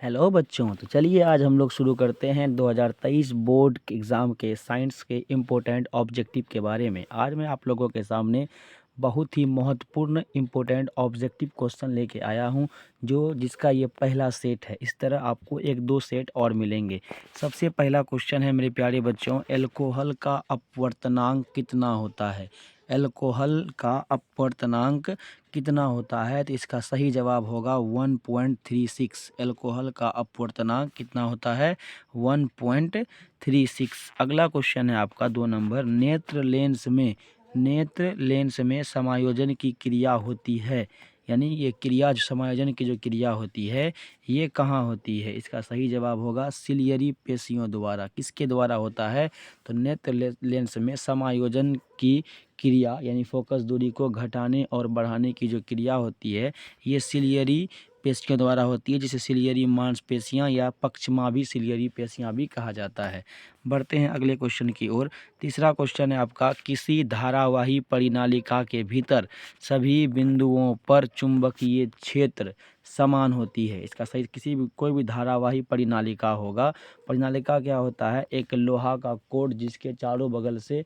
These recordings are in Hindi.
हेलो बच्चों, तो चलिए आज हम लोग शुरू करते हैं 2023 बोर्ड के एग्ज़ाम के साइंस के इम्पोर्टेंट ऑब्जेक्टिव के बारे में। आज मैं आप लोगों के सामने बहुत ही महत्वपूर्ण इम्पोर्टेंट ऑब्जेक्टिव क्वेश्चन लेके आया हूं, जिसका ये पहला सेट है। इस तरह आपको एक दो सेट और मिलेंगे। सबसे पहला क्वेश्चन है मेरे प्यारे बच्चों, एल्कोहल का अपवर्तनांक कितना होता है? एल्कोहल का अपवर्तनांक कितना होता है? तो इसका सही जवाब होगा 1.36। एल्कोहल का अपवर्तनांक कितना होता है? 1.36। अगला क्वेश्चन है आपका 2 नंबर, नेत्र लेंस में समायोजन की क्रिया होती है, यानी ये क्रिया जो समायोजन की जो क्रिया होती है ये कहाँ होती है? इसका सही जवाब होगा सिलियरी पेशियों द्वारा। किसके द्वारा होता है? तो नेत्र लेंस में समायोजन की क्रिया यानी फोकस दूरी को घटाने और बढ़ाने की जो क्रिया होती है ये सिलियरी पेशियों द्वारा होती है, जिसे सिलियरी मांसपेशियां या पक्षमाभी सिलियरी पेशियां भी कहा जाता है। बढ़ते हैं अगले क्वेश्चन की ओर। तीसरा क्वेश्चन है आपका, किसी धारावाही परिनालिका के भीतर सभी बिंदुओं पर चुंबकीय क्षेत्र समान होती है। इसका सही, कोई भी धारावाही परिनालिका होगा। परिनालिका क्या होता है? एक लोहा का कोड जिसके चारों बगल से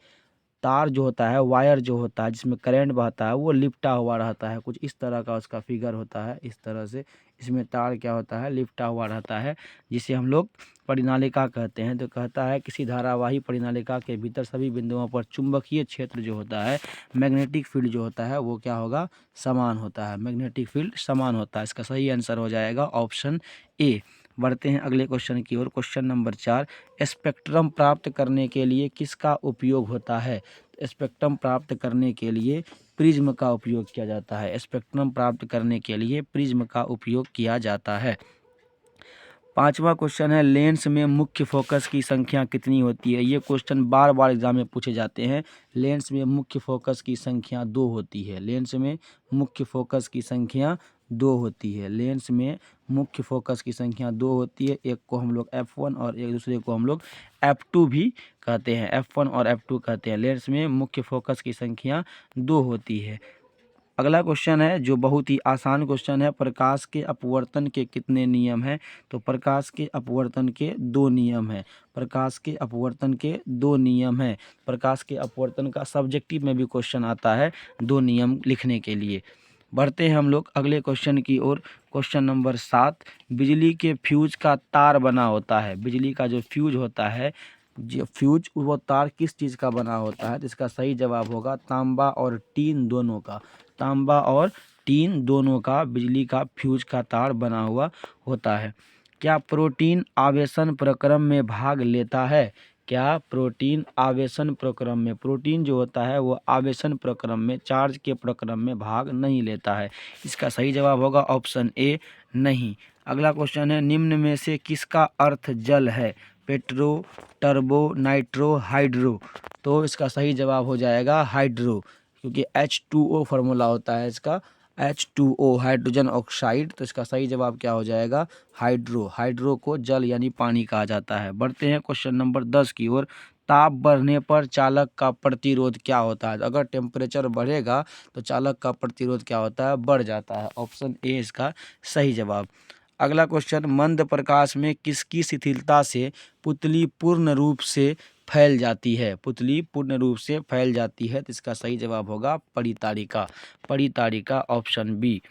तार जो होता है, वायर जो होता है जिसमें करंट बहता है वो लिपटा हुआ रहता है। कुछ इस तरह का उसका फिगर होता है। इस तरह से इसमें तार क्या होता है? लिपटा हुआ रहता है, जिसे हम लोग परिनालिका कहते हैं। तो कहता है किसी धारावाही परिनालिका के भीतर सभी बिंदुओं पर चुंबकीय क्षेत्र जो होता है, मैग्नेटिक फील्ड जो होता है वो क्या होगा? समान होता है। मैग्नेटिक फील्ड समान होता है। इसका सही आंसर हो जाएगा ऑप्शन ए। बढ़ते हैं अगले क्वेश्चन की ओर। क्वेश्चन नंबर 4, स्पेक्ट्रम प्राप्त करने के लिए किसका उपयोग होता है? स्पेक्ट्रम प्राप्त करने के लिए प्रिज्म का उपयोग किया जाता है। स्पेक्ट्रम प्राप्त करने के लिए प्रिज्म का उपयोग किया जाता है। पांचवा क्वेश्चन है, लेंस में मुख्य फोकस की संख्या कितनी होती है? ये क्वेश्चन बार बार एग्जाम में पूछे जाते हैं। लेंस में मुख्य फोकस की संख्या 2 होती है। लेंस में मुख्य फोकस की संख्या 2 होती है। लेंस में मुख्य फोकस की संख्या 2 होती है। एक को हम लोग F1 और एक दूसरे को हम लोग F2 भी कहते हैं। F1 और F2 कहते हैं। लेंस में मुख्य फोकस की संख्या 2 होती है। अगला क्वेश्चन है जो बहुत ही आसान क्वेश्चन है, प्रकाश के अपवर्तन के कितने नियम हैं? तो प्रकाश के अपवर्तन के 2 नियम हैं। प्रकाश के अपवर्तन के 2 नियम हैं। प्रकाश के अपवर्तन का सब्जेक्टिव में भी क्वेश्चन आता है 2 नियम लिखने के लिए। बढ़ते हैं हम लोग अगले क्वेश्चन की ओर। क्वेश्चन नंबर 7, बिजली के फ्यूज का तार बना होता है। बिजली का जो फ्यूज होता है, जो फ्यूज वो तार किस चीज़ का बना होता है? तो इसका सही जवाब होगा तांबा और टीन दोनों का। तांबा और टीन दोनों का बिजली का फ्यूज का तार बना हुआ होता है। क्या प्रोटीन आवेशन प्रक्रम में भाग लेता है? क्या प्रोटीन आवेशन प्रक्रम में, प्रोटीन जो होता है वो आवेशन प्रक्रम में, चार्ज के प्रक्रम में भाग नहीं लेता है। इसका सही जवाब होगा ऑप्शन ए, नहीं। अगला क्वेश्चन है, निम्न में से किसका अर्थ जल है? Petro, turbo, nitro, hydro. तो इसका सही जवाब हो जाएगा हाइड्रो, क्योंकि H2O फार्मूला होता है इसका, H2O हाइड्रोजन ऑक्साइड। तो इसका सही जवाब क्या हो जाएगा? हाइड्रो। हाइड्रो को जल यानी पानी कहा जाता है। बढ़ते हैं क्वेश्चन नंबर 10 की ओर। ताप बढ़ने पर चालक का प्रतिरोध क्या होता है? अगर टेम्परेचर बढ़ेगा तो चालक का प्रतिरोध क्या होता है? बढ़ जाता है। ऑप्शन ए इसका सही जवाब। अगला क्वेश्चन, मंद प्रकाश में किसकी शिथिलता से पुतली पूर्ण रूप से फैल जाती है? पुतली पूर्ण रूप से फैल जाती है। तो इसका सही जवाब होगा परितारिका। परितारिका ऑप्शन बी।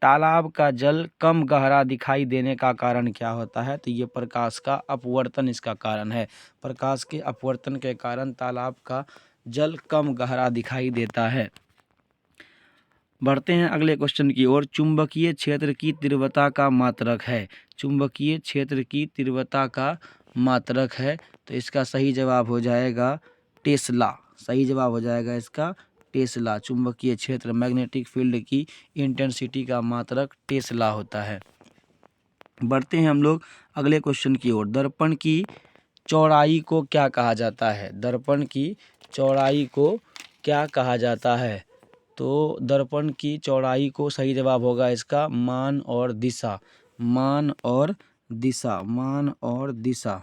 तालाब का जल कम गहरा दिखाई देने का कारण क्या होता है? तो ये प्रकाश का अपवर्तन इसका कारण है। प्रकाश के अपवर्तन के कारण तालाब का जल कम गहरा दिखाई देता है। बढ़ते हैं अगले क्वेश्चन की ओर। चुंबकीय क्षेत्र की तीव्रता का मात्रक है। चुंबकीय क्षेत्र की तीव्रता का मात्रक है। तो इसका सही जवाब हो जाएगा टेस्ला। सही जवाब हो जाएगा इसका टेस्ला। चुंबकीय क्षेत्र, मैग्नेटिक फील्ड की इंटेंसिटी का मात्रक टेस्ला होता है। बढ़ते हैं हम लोग अगले क्वेश्चन की ओर। दर्पण की चौड़ाई को क्या कहा जाता है? दर्पण की चौड़ाई को क्या कहा जाता है? तो दर्पण की चौड़ाई को सही जवाब होगा इसका मान और दिशा। मान और दिशा, मान और दिशा।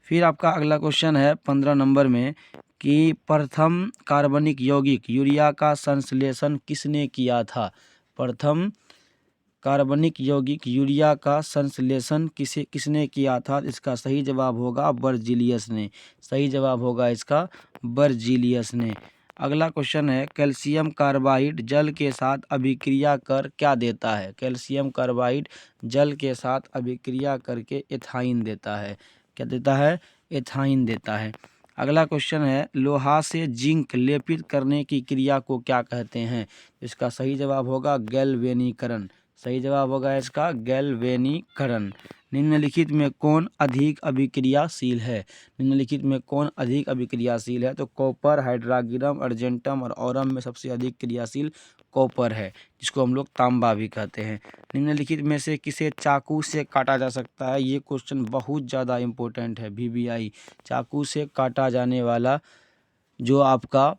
फिर आपका अगला क्वेश्चन है 15 नंबर में कि प्रथम कार्बनिक यौगिक यूरिया का संश्लेषण किसने किया था? प्रथम कार्बनिक यौगिक यूरिया का संश्लेषण किसने किया था? इसका सही जवाब होगा बर्जीलियस ने। सही जवाब होगा इसका बर्जीलियस ने। अगला क्वेश्चन है, कैल्शियम कार्बाइड जल के साथ अभिक्रिया कर क्या देता है? कैल्शियम कार्बाइड जल के साथ अभिक्रिया करके एथाइन देता है। क्या देता है? एथाइन देता है। अगला क्वेश्चन है, लोहा से जिंक लेपित करने की क्रिया को क्या कहते हैं? इसका सही जवाब होगा गैल्वेनीकरण। सही जवाब होगा इसका गैल्वेनीकरण। निम्नलिखित में कौन अधिक अभिक्रियाशील है? निम्नलिखित में कौन अधिक अभिक्रियाशील है? तो कॉपर, हाइड्रागिरम, अर्जेंटम और औरम में सबसे अधिक क्रियाशील कॉपर है, जिसको हम लोग तांबा भी कहते हैं। निम्नलिखित में से किसे चाकू से काटा जा सकता है? ये क्वेश्चन बहुत ज़्यादा इम्पोर्टेंट है। VBI चाकू से काटा जाने वाला जो आपका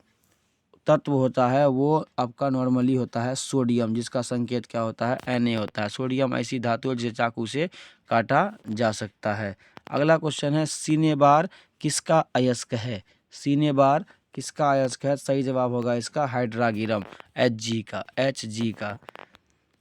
तत्व होता है वो आपका नॉर्मली होता है सोडियम, जिसका संकेत क्या होता है? Na होता है। सोडियम ऐसी धातु है जिसे चाकू से काटा जा सकता है। अगला क्वेश्चन है, सिनेबार किसका अयस्क है? सिनेबार किसका अयस्क है? सही जवाब होगा इसका हाइड्रागिरम, Hg का।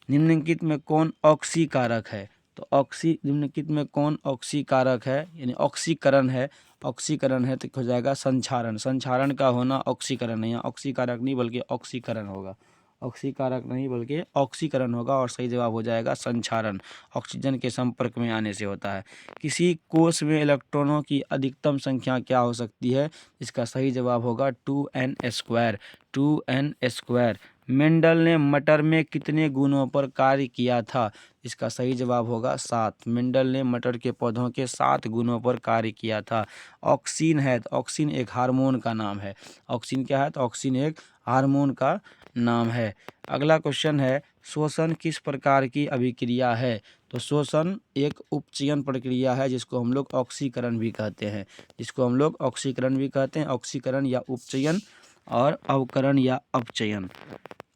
निम्नलिखित में कौन ऑक्सीकारक है? तो निम्नलिखित में कौन ऑक्सीकारक है? यानी ऑक्सीकरण है। ऑक्सीकरण है तो हो जाएगा संक्षारण। संक्षारण का होना ऑक्सीकरण नहीं है। ऑक्सीकारक नहीं बल्कि ऑक्सीकरण होगा। ऑक्सीकारक नहीं बल्कि ऑक्सीकरण होगा और सही जवाब हो जाएगा संक्षारण। ऑक्सीजन के संपर्क में आने से होता है। किसी कोष में इलेक्ट्रॉनों की अधिकतम संख्या क्या हो सकती है? इसका सही जवाब होगा 2n²। 2n²। मेंडल ने मटर में कितने गुणों पर कार्य किया था? इसका सही जवाब होगा 7। मेंडल ने मटर के पौधों के 7 गुणों पर कार्य किया था। ऑक्सीन है तो ऑक्सीन एक हार्मोन का नाम है। ऑक्सीन क्या है? तो ऑक्सीन एक हार्मोन का नाम है। अगला क्वेश्चन है, श्वसन किस प्रकार की अभिक्रिया है? तो श्वसन एक उपचयन प्रक्रिया है जिसको हम लोग ऑक्सीकरण भी कहते हैं। जिसको हम लोग ऑक्सीकरण भी कहते हैं। ऑक्सीकरण या उपचयन और अवकरण या अपचयन।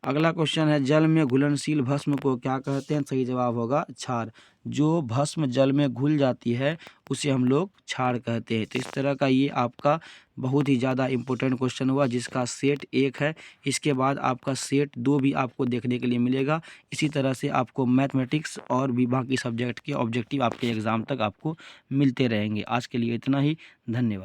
अगला क्वेश्चन है, जल में घुलनशील भस्म को क्या कहते हैं? सही जवाब होगा क्षार। जो भस्म जल में घुल जाती है उसे हम लोग क्षार कहते हैं। तो इस तरह का ये आपका बहुत ही ज़्यादा इंपॉर्टेंट क्वेश्चन हुआ जिसका सेट 1 है। इसके बाद आपका सेट 2 भी आपको देखने के लिए मिलेगा। इसी तरह से आपको मैथमेटिक्स और भी बाकी सब्जेक्ट के ऑब्जेक्टिव आपके एग्ज़ाम तक आपको मिलते रहेंगे। आज के लिए इतना ही। धन्यवाद।